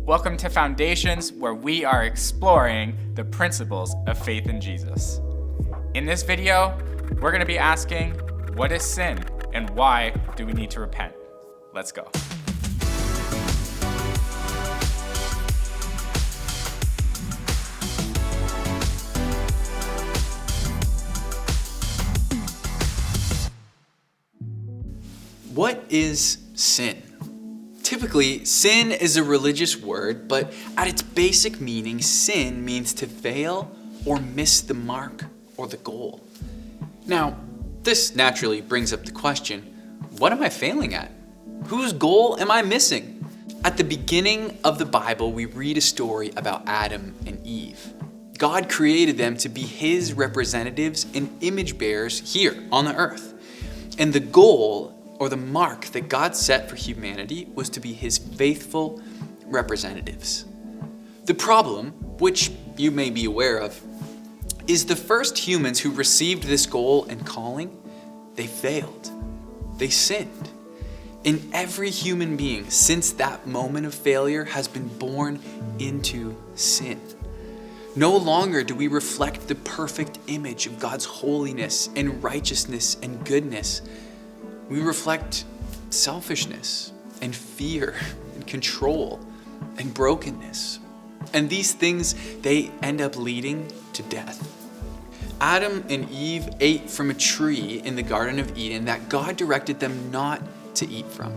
Welcome to Foundations, where we are exploring the principles of faith in Jesus. In this video, we're going to be asking, what is sin and why do we need to repent? Let's go. What is sin? Typically, sin is a religious word, but at its basic meaning, sin means to fail or miss the mark or the goal. Now, this naturally brings up the question, what am I failing at? Whose goal am I missing? At the beginning of the Bible, we read a story about Adam and Eve. God created them to be His representatives and image bearers here on the earth. And the goal, or the mark that God set for humanity, was to be His faithful representatives. The problem, which you may be aware of, is the first humans who received this goal and calling, they failed. They sinned. And every human being since that moment of failure has been born into sin. No longer do we reflect the perfect image of God's holiness and righteousness and goodness. We reflect selfishness and fear and control and brokenness. And these things, they end up leading to death. Adam and Eve ate from a tree in the Garden of Eden that God directed them not to eat from.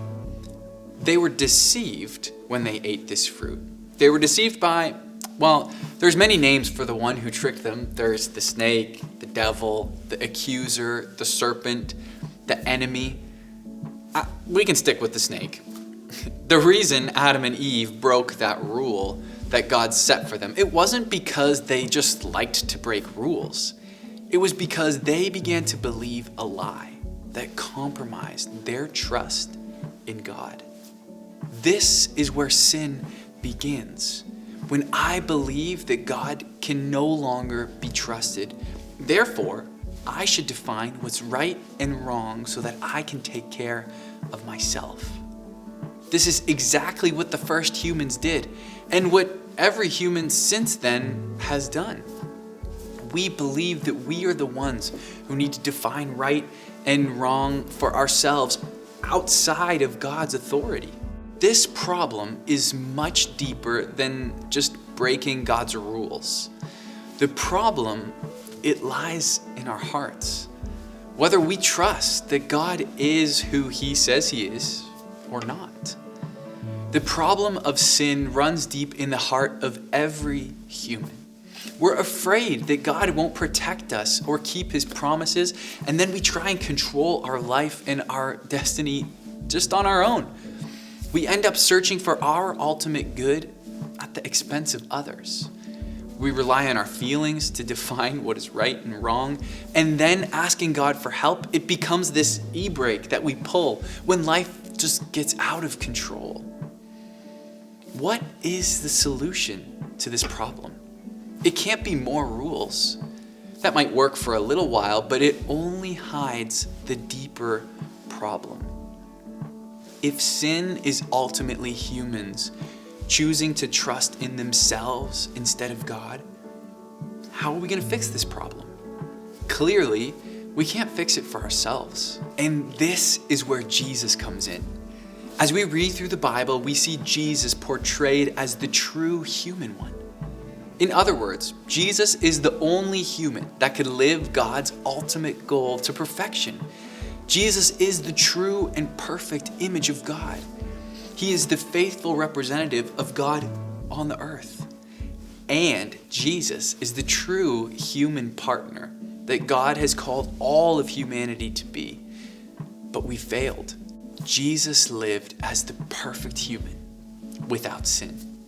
They were deceived when they ate this fruit. They were deceived by, well, there's many names for the one who tricked them. There's the snake, the devil, the accuser, the serpent, the enemy. We can stick with the snake. The reason Adam and Eve broke that rule that God set for them, it wasn't because they just liked to break rules. It was because they began to believe a lie that compromised their trust in God. This is where sin begins. When I believe that God can no longer be trusted, therefore, I should define what's right and wrong so that I can take care of myself. This is exactly what the first humans did, and what every human since then has done. We believe that we are the ones who need to define right and wrong for ourselves outside of God's authority. This problem is much deeper than just breaking God's rules. The problem, it lies in our hearts. Whether we trust that God is who He says He is or not. The problem of sin runs deep in the heart of every human. We're afraid that God won't protect us or keep His promises, and then we try and control our life and our destiny just on our own. We end up searching for our ultimate good at the expense of others. We rely on our feelings to define what is right and wrong, and then asking God for help, it becomes this e-brake that we pull when life just gets out of control. What is the solution to this problem? It can't be more rules. That might work for a little while, but it only hides the deeper problem. If sin is ultimately humans choosing to trust in themselves instead of God, how are we going to fix this problem? Clearly, we can't fix it for ourselves. And this is where Jesus comes in. As we read through the Bible, we see Jesus portrayed as the true human one. In other words, Jesus is the only human that could live God's ultimate goal to perfection. Jesus is the true and perfect image of God. He is the faithful representative of God on the earth. And Jesus is the true human partner that God has called all of humanity to be. But we failed. Jesus lived as the perfect human without sin.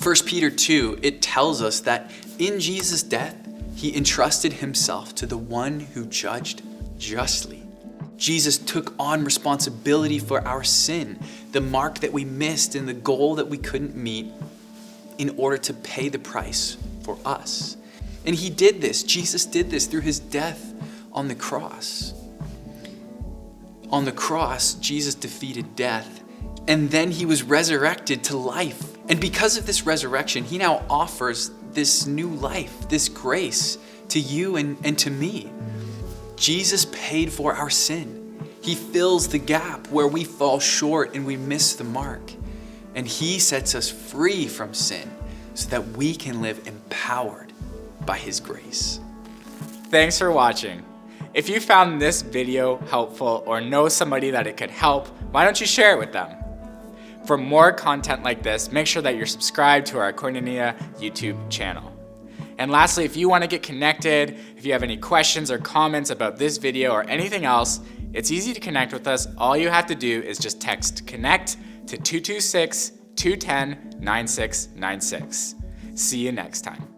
1 Peter 2, it tells us that in Jesus' death, He entrusted Himself to the one who judged justly. Jesus took on responsibility for our sin, the mark that we missed and the goal that we couldn't meet, in order to pay the price for us. And He did this, Jesus did this through His death on the cross. On the cross, Jesus defeated death, and then He was resurrected to life And because of this resurrection, he now offers this new life, this grace to you and to me. Jesus paid for our sin. He fills the gap where we fall short and we miss the mark. And he sets us free from sin so that we can live empowered by his grace. Thanks for watching. If you found this video helpful or know somebody that it could help, why don't you share it with them? For more content like this, make sure that you're subscribed to our Koinonia YouTube channel. And lastly, if you want to get connected, if you have any questions or comments about this video or anything else, it's easy to connect with us. All you have to do is just text CONNECT to 226-210-9696. See you next time.